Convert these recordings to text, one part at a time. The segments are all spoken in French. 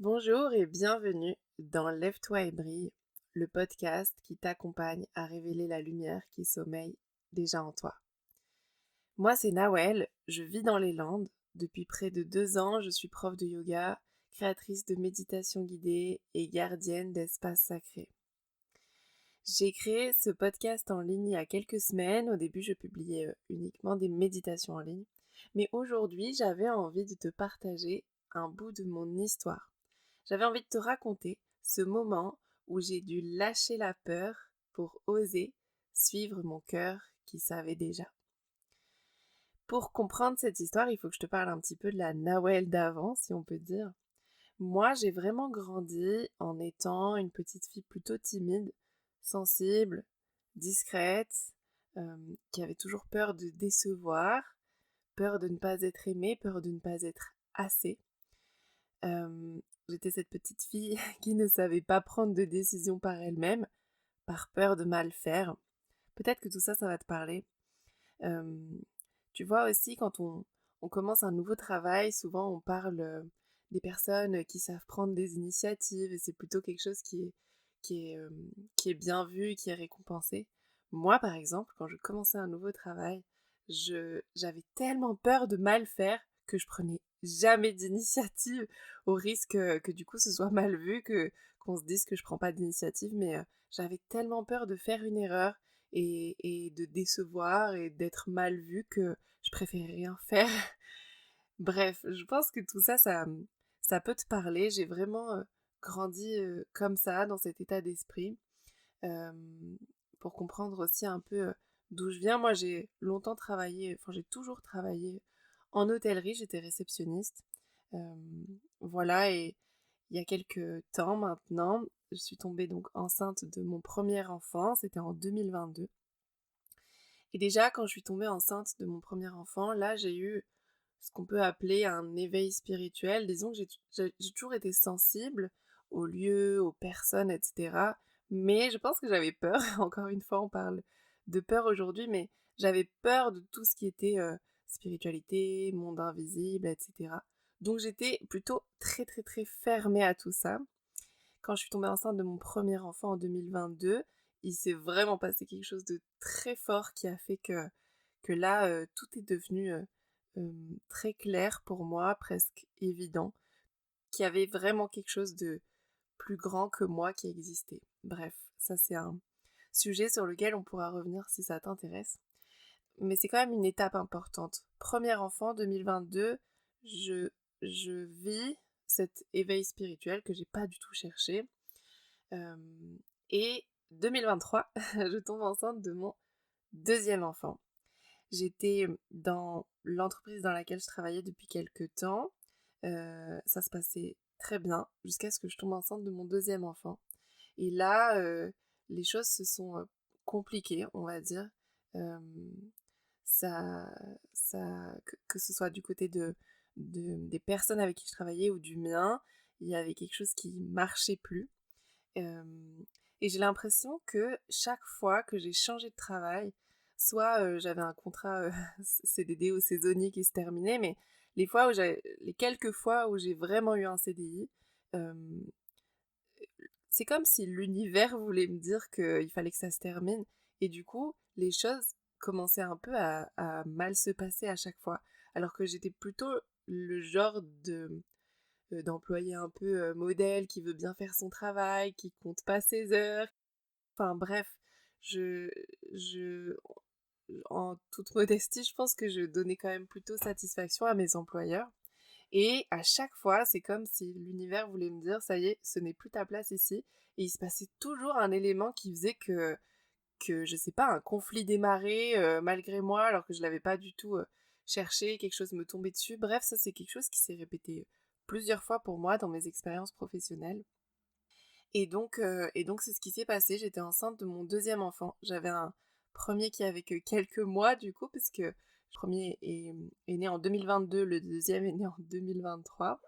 Bonjour et bienvenue dans Lève-toi et brille, le podcast qui t'accompagne à révéler la lumière qui sommeille déjà en toi. Moi, c'est Nawel, je vis dans les Landes. Depuis près de 2 ans, je suis prof de yoga, créatrice de méditation guidée et gardienne d'espaces sacrés. J'ai créé ce podcast en ligne il y a quelques semaines. Au début, je publiais uniquement des méditations en ligne. Mais aujourd'hui, j'avais envie de te partager un bout de mon histoire. J'avais envie de te raconter ce moment où j'ai dû lâcher la peur pour oser suivre mon cœur qui savait déjà. Pour comprendre cette histoire, il faut que je te parle un petit peu de la Nawel d'avant, si on peut dire. Moi, j'ai vraiment grandi en étant une petite fille plutôt timide, sensible, discrète, qui avait toujours peur de décevoir, peur de ne pas être aimée, peur de ne pas être assez. J'étais cette petite fille qui ne savait pas prendre de décision par elle-même, par peur de mal faire. Peut-être que tout ça, ça va te parler. Euh, Tu vois aussi, quand on commence un nouveau travail, souvent on parle des personnes qui savent prendre des initiatives et c'est plutôt quelque chose qui est bien vu, qui est récompensé. Moi, par exemple, quand je commençais un nouveau travail, j'avais tellement peur de mal faire que je prenais jamais d'initiative au risque que du coup ce soit mal vu, qu'on se dise que je prends pas d'initiative, mais j'avais tellement peur de faire une erreur et de décevoir et d'être mal vue que je préférais rien faire. Bref, je pense que tout ça, ça peut te parler. J'ai vraiment grandi comme ça, dans cet état d'esprit, euh, pour comprendre aussi un peu d'où je viens. Moi, j'ai longtemps travaillé, enfin j'ai toujours travaillé en hôtellerie, j'étais réceptionniste. Euh, voilà, et il y a quelques temps maintenant, je suis tombée donc enceinte de mon premier enfant, c'était en 2022. Et déjà, quand je suis tombée enceinte de mon premier enfant, là, j'ai eu ce qu'on peut appeler un éveil spirituel. Disons que j'ai toujours été sensible aux lieux, aux personnes, etc. Mais je pense que j'avais peur. Encore une fois, on parle de peur aujourd'hui, mais j'avais peur de tout ce qui était spiritualité, monde invisible, etc. Donc j'étais plutôt très très très fermée à tout ça. Quand je suis tombée enceinte de mon premier enfant en 2022, il s'est vraiment passé quelque chose de très fort qui a fait que là, tout est devenu très clair pour moi, presque évident, qu'il y avait vraiment quelque chose de plus grand que moi qui existait. Bref, ça c'est un sujet sur lequel on pourra revenir si ça t'intéresse. Mais c'est quand même une étape importante. Premier enfant, 2022, je, je vis cet éveil spirituel que j'ai pas du tout cherché. Euh, et 2023, je tombe enceinte de mon deuxième enfant. J'étais dans l'entreprise dans laquelle je travaillais depuis quelques temps. Ça se passait très bien jusqu'à ce que je tombe enceinte de mon deuxième enfant. Et là, les choses se sont compliquées, on va dire. Euh, ça, que ce soit du côté des personnes avec qui je travaillais ou du mien, il y avait quelque chose qui marchait plus. Euh, et j'ai l'impression que chaque fois que j'ai changé de travail, soit j'avais un contrat CDD ou saisonnier qui se terminait, mais les quelques fois où j'ai vraiment eu un CDI, euh, c'est comme si l'univers voulait me dire qu'il fallait que ça se termine. Et du coup, les choses commençaient un peu à mal se passer à chaque fois. Alors que j'étais plutôt le genre d'employé un peu modèle qui veut bien faire son travail, qui compte pas ses heures. Enfin bref, je, je, en toute modestie, je pense que je donnais quand même plutôt satisfaction à mes employeurs. Et à chaque fois, c'est comme si l'univers voulait me dire, ça y est, ce n'est plus ta place ici. Et il se passait toujours un élément qui faisait que je sais pas, un conflit démarrait malgré moi, alors que je l'avais pas du tout cherché, quelque chose me tombait dessus. Bref, ça c'est quelque chose qui s'est répété plusieurs fois pour moi dans mes expériences professionnelles. Et donc c'est ce qui s'est passé. J'étais enceinte de mon deuxième enfant. J'avais un premier qui avait que quelques mois du coup, parce que le premier est né en 2022, le deuxième est né en 2023.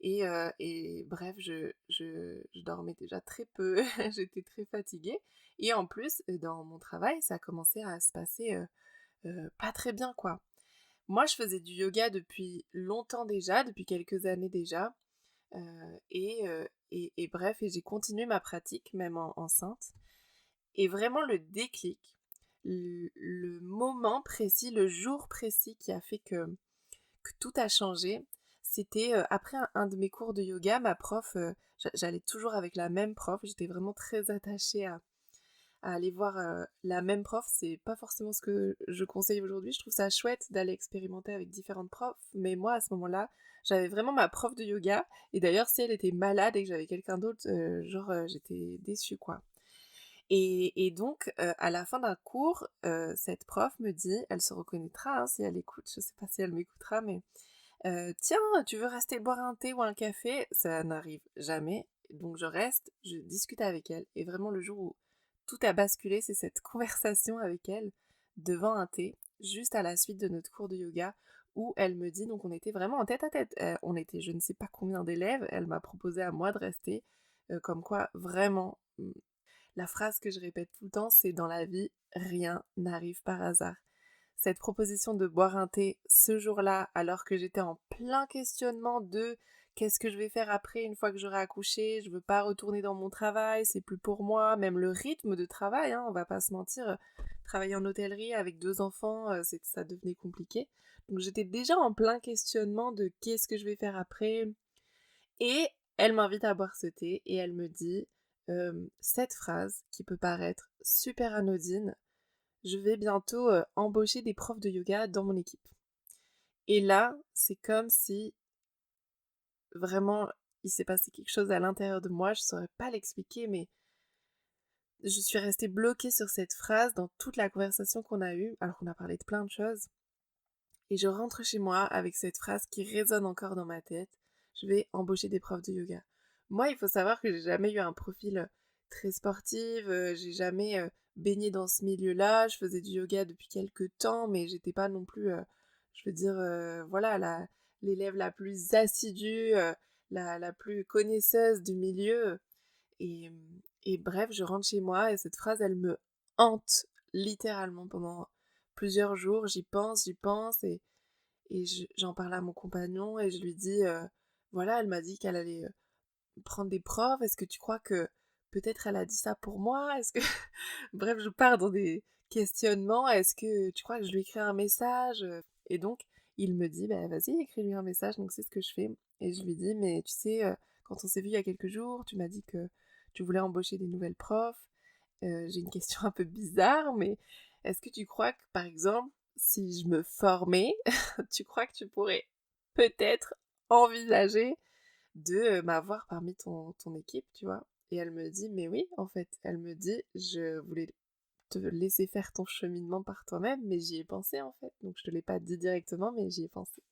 Et bref, je dormais déjà très peu, j'étais très fatiguée. Et en plus, dans mon travail, ça a commencé à se passer pas très bien, quoi. Moi, je faisais du yoga depuis longtemps déjà, depuis quelques années déjà. Et bref, et j'ai continué ma pratique, même enceinte. Et vraiment le déclic, le moment précis, le jour précis qui a fait que tout a changé, c'était après un de mes cours de yoga, ma prof, j'allais toujours avec la même prof, j'étais vraiment très attachée à aller voir la même prof. C'est pas forcément ce que je conseille aujourd'hui. Je trouve ça chouette d'aller expérimenter avec différentes profs. Mais moi, à ce moment-là, j'avais vraiment ma prof de yoga. Et d'ailleurs, si elle était malade et que j'avais quelqu'un d'autre, j'étais déçue, quoi. Et donc, à la fin d'un cours, cette prof me dit, elle se reconnaîtra hein, si elle écoute, je sais pas si elle m'écoutera, mais tiens, tu veux rester boire un thé ou un café? Ça n'arrive jamais. Donc je reste, je discute avec elle. Et vraiment, le jour où tout a basculé, c'est cette conversation avec elle devant un thé, juste à la suite de notre cours de yoga, où elle me dit, donc on était vraiment en tête à tête. On était je ne sais pas combien d'élèves. Elle m'a proposé à moi de rester. Comme quoi, vraiment, la phrase que je répète tout le temps, c'est dans la vie, rien n'arrive par hasard. Cette proposition de boire un thé ce jour-là, alors que j'étais en plein questionnement de qu'est-ce que je vais faire après une fois que j'aurai accouché, je veux pas retourner dans mon travail, c'est plus pour moi, même le rythme de travail, hein, on va pas se mentir, travailler en hôtellerie avec 2 enfants, ça devenait compliqué. Donc j'étais déjà en plein questionnement de qu'est-ce que je vais faire après. Et elle m'invite à boire ce thé et elle me dit cette phrase qui peut paraître super anodine, je vais bientôt embaucher des profs de yoga dans mon équipe. Et là, c'est comme si vraiment il s'est passé quelque chose à l'intérieur de moi, je saurais pas l'expliquer, mais je suis restée bloquée sur cette phrase dans toute la conversation qu'on a eue, alors qu'on a parlé de plein de choses. Et je rentre chez moi avec cette phrase qui résonne encore dans ma tête. Je vais embaucher des profs de yoga. Moi, il faut savoir que j'ai jamais eu un profil très sportif, j'ai jamais baigné dans ce milieu-là. Je faisais du yoga depuis quelques temps, mais j'étais pas non plus, je veux dire, voilà, l'élève la plus assidue, la plus connaisseuse du milieu. Et, et bref, je rentre chez moi et cette phrase, elle me hante littéralement pendant plusieurs jours. J'y pense et j'en parle à mon compagnon et je lui dis, voilà, elle m'a dit qu'elle allait prendre des profs. Est-ce que tu crois que peut-être elle a dit ça pour moi? Est-ce que... Bref, je pars dans des questionnements. Est-ce que tu crois que je lui écris un message? Et donc, il me dit, bah, vas-y, écris-lui un message. Donc, c'est ce que je fais. Et je lui dis, mais tu sais, quand on s'est vu il y a quelques jours, tu m'as dit que tu voulais embaucher des nouvelles profs. J'ai une question un peu bizarre, mais est-ce que tu crois que, par exemple, si je me formais, tu crois que tu pourrais peut-être envisager de m'avoir parmi ton équipe, tu vois? Et elle me dit, mais oui, en fait, elle me dit, je voulais te laisser faire ton cheminement par toi-même, mais j'y ai pensé en fait. Donc je te l'ai pas dit directement, mais j'y ai pensé.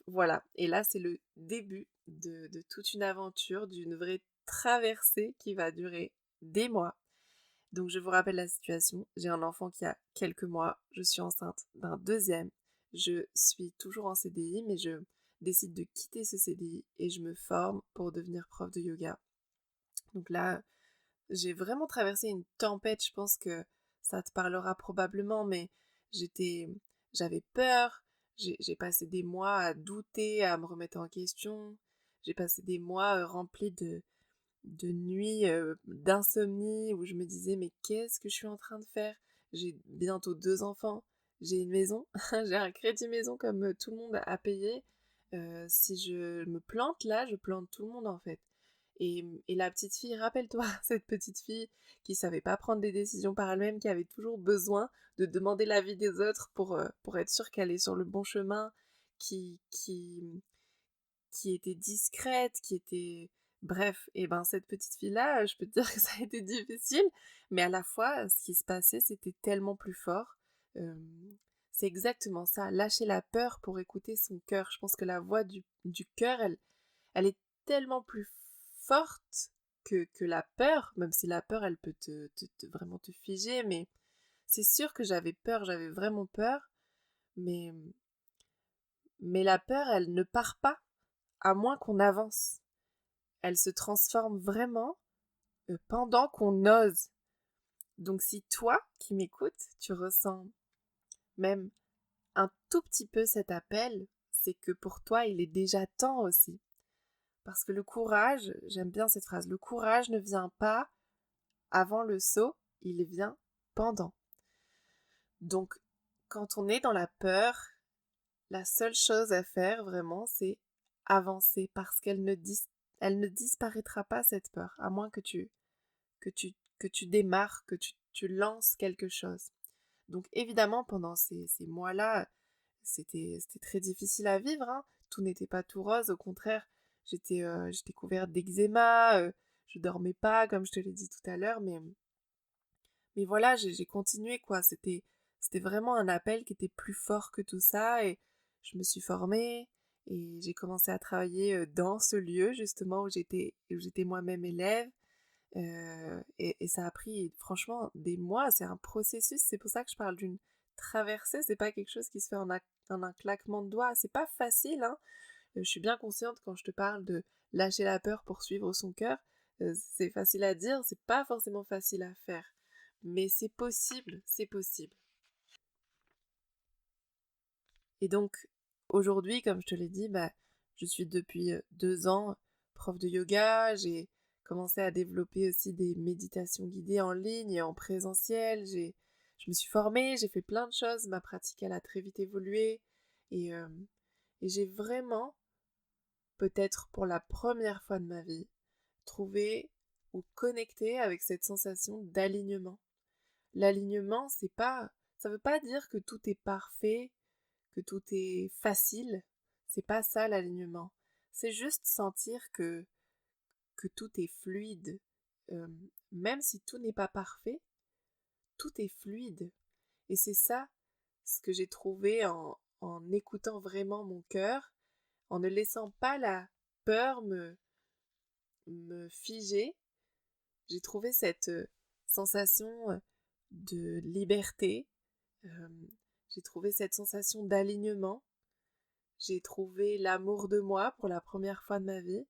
Voilà, et là c'est le début de toute une aventure, d'une vraie traversée qui va durer des mois. Donc je vous rappelle la situation, j'ai un enfant qui a quelques mois, je suis enceinte d'un deuxième, je suis toujours en CDI, mais je décide de quitter ce CDI et je me forme pour devenir prof de yoga. Donc là, j'ai vraiment traversé une tempête, je pense que ça te parlera probablement, mais j'étais, j'avais peur, j'ai passé des mois à douter, à me remettre en question, j'ai passé des mois remplis de nuits d'insomnie où je me disais mais qu'est-ce que je suis en train de faire? J'ai bientôt 2 enfants, j'ai une maison, j'ai un crédit maison comme tout le monde a payé. Si je me plante là, je plante tout le monde en fait. Et la petite fille, rappelle-toi, cette petite fille qui savait pas prendre des décisions par elle-même, qui avait toujours besoin de demander l'avis des autres pour être sûre qu'elle est sur le bon chemin, qui, qui, qui était discrète, qui était... Bref, et ben cette petite fille-là, je peux te dire que ça a été difficile, mais à la fois, ce qui se passait, c'était tellement plus fort. Euh, c'est exactement ça, lâcher la peur pour écouter son cœur. Je pense que la voix du cœur, elle est tellement plus forte que la peur, même si la peur, elle peut vraiment te figer, mais c'est sûr que j'avais peur, j'avais vraiment peur, mais, mais la peur, elle ne part pas, à moins qu'on avance. Elle se transforme vraiment pendant qu'on ose. Donc si toi, qui m'écoutes, tu ressens même un tout petit peu cet appel, c'est que pour toi, il est déjà temps aussi. Parce que le courage, j'aime bien cette phrase, le courage ne vient pas avant le saut, il vient pendant. Donc, quand on est dans la peur, la seule chose à faire vraiment, c'est avancer parce elle ne disparaîtra pas cette peur, à moins que tu démarres, tu lances quelque chose. Donc évidemment, pendant ces mois-là, c'était très difficile à vivre, hein. Tout n'était pas tout rose, au contraire, j'étais couverte d'eczéma, je dormais pas, comme je te l'ai dit tout à l'heure, mais voilà, j'ai continué, quoi. C'était vraiment un appel qui était plus fort que tout ça, et je me suis formée, et j'ai commencé à travailler dans ce lieu, justement, où j'étais moi-même élève. Et ça a pris franchement des mois, c'est un processus, c'est pour ça que je parle d'une traversée, c'est pas quelque chose qui se fait en un claquement de doigts, c'est pas facile, hein. Je suis bien consciente quand je te parle de lâcher la peur pour suivre son cœur, c'est facile à dire, c'est pas forcément facile à faire, mais c'est possible, c'est possible. Et donc aujourd'hui, comme je te l'ai dit, bah, je suis depuis 2 ans prof de yoga, j'ai commencé à développer aussi des méditations guidées en ligne et en présentiel, je me suis formée, j'ai fait plein de choses, ma pratique elle a très vite évolué, et, euh, et j'ai vraiment, peut-être pour la première fois de ma vie, trouvé ou connecté avec cette sensation d'alignement. L'alignement, ça veut pas dire que tout est parfait, que tout est facile. C'est pas ça l'alignement. C'est juste sentir que tout est fluide. Euh, Même si tout n'est pas parfait, tout est fluide. Et c'est ça ce que j'ai trouvé en écoutant vraiment mon cœur, en ne laissant pas la peur me figer. J'ai trouvé cette sensation de liberté. euh, j'ai trouvé cette sensation d'alignement. J'ai trouvé l'amour de moi pour la première fois de ma vie.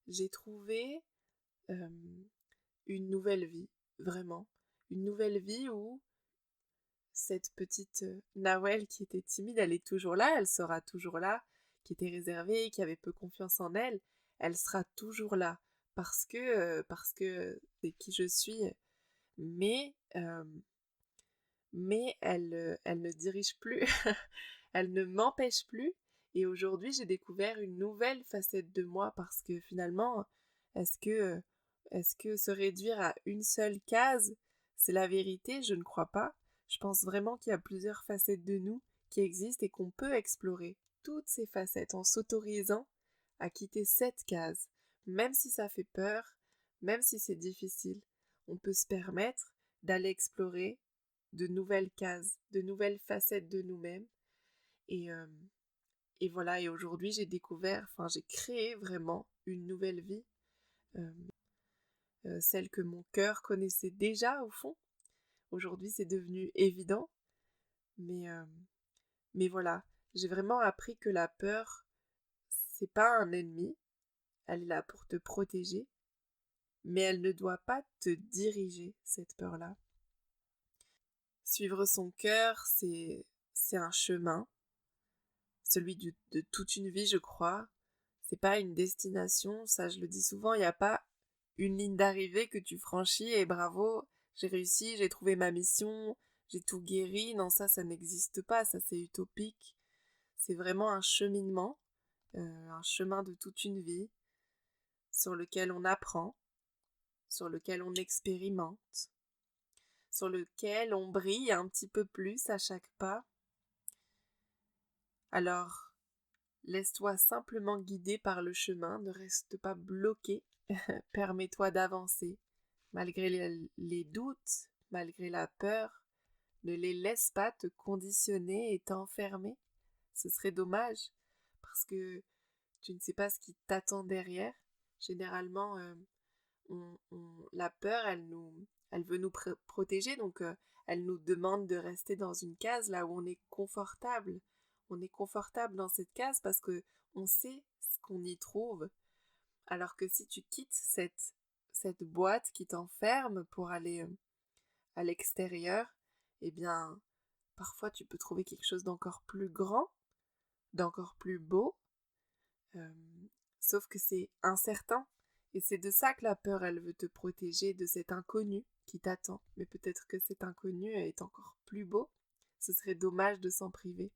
J'ai trouvé euh, une nouvelle vie, vraiment. Une nouvelle vie où cette petite Nawel qui était timide, elle est toujours là, elle sera toujours là, qui était réservée, qui avait peu confiance en elle, elle sera toujours là parce que c'est qui je suis. Mais elle ne dirige plus, elle ne m'empêche plus. Et aujourd'hui, j'ai découvert une nouvelle facette de moi parce que finalement, est-ce que, est-ce que se réduire à une seule case, c'est la vérité? Je ne crois pas. Je pense vraiment qu'il y a plusieurs facettes de nous qui existent et qu'on peut explorer toutes ces facettes en s'autorisant à quitter cette case. Même si ça fait peur, même si c'est difficile, on peut se permettre d'aller explorer de nouvelles cases, de nouvelles facettes de nous-mêmes. Et, euh, et voilà, et aujourd'hui j'ai créé vraiment une nouvelle vie, euh, celle que mon cœur connaissait déjà au fond. Aujourd'hui c'est devenu évident, mais, euh, mais voilà, j'ai vraiment appris que la peur, c'est pas un ennemi, elle est là pour te protéger, mais elle ne doit pas te diriger, cette peur-là. Suivre son cœur, c'est un chemin, celui de toute une vie, je crois. C'est pas une destination, ça je le dis souvent, il n'y a pas une ligne d'arrivée que tu franchis et bravo, j'ai réussi, j'ai trouvé ma mission, j'ai tout guéri. Non, ça n'existe pas, ça c'est utopique. C'est vraiment un cheminement, un chemin de toute une vie, sur lequel on apprend, sur lequel on expérimente, sur lequel on brille un petit peu plus à chaque pas. Alors, laisse-toi simplement guider par le chemin, ne reste pas bloqué, permets-toi d'avancer. Malgré les doutes, malgré la peur, ne les laisse pas te conditionner et t'enfermer. Ce serait dommage, parce que tu ne sais pas ce qui t'attend derrière. Généralement, la peur, elle veut nous protéger, donc elle nous demande de rester dans une case là où on est confortable. On est confortable dans cette case parce que on sait ce qu'on y trouve. Alors que si tu quittes cette boîte qui t'enferme pour aller à l'extérieur, eh bien, parfois tu peux trouver quelque chose d'encore plus grand, d'encore plus beau. Euh, Sauf que c'est incertain. Et c'est de ça que la peur, elle veut te protéger, de cet inconnu qui t'attend. Mais peut-être que cet inconnu est encore plus beau. Ce serait dommage de s'en priver.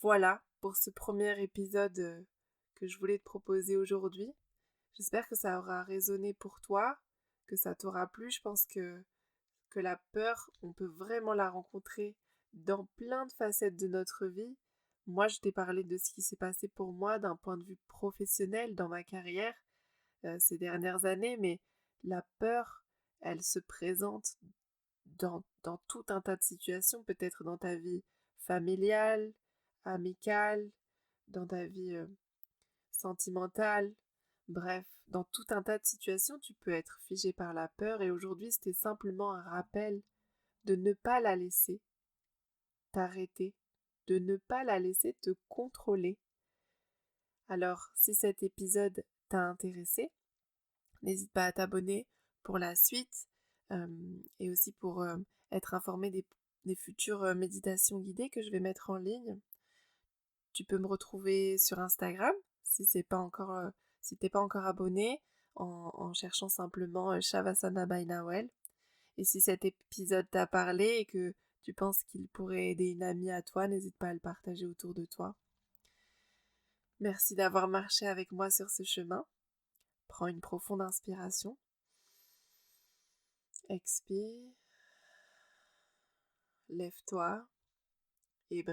Voilà pour ce premier épisode que je voulais te proposer aujourd'hui. J'espère que ça aura résonné pour toi, que ça t'aura plu. Je pense que la peur, on peut vraiment la rencontrer dans plein de facettes de notre vie. Moi, je t'ai parlé de ce qui s'est passé pour moi d'un point de vue professionnel dans ma carrière ces dernières années, mais la peur, elle se présente dans tout un tas de situations, peut-être dans ta vie familiale, amicale, dans ta vie sentimentale. Bref, dans tout un tas de situations, tu peux être figé par la peur et aujourd'hui, c'était simplement un rappel de ne pas la laisser t'arrêter, de ne pas la laisser te contrôler. Alors, si cet épisode t'a intéressé, n'hésite pas à t'abonner pour la suite et aussi pour être informé des futures méditations guidées que je vais mettre en ligne. Tu peux me retrouver sur Instagram si t'es pas encore abonné en cherchant simplement Shavasana by Nawel. Et si cet épisode t'a parlé et que tu penses qu'il pourrait aider une amie à toi, n'hésite pas à le partager autour de toi. Merci d'avoir marché avec moi sur ce chemin. Prends une profonde inspiration. Expire. Lève-toi et brille.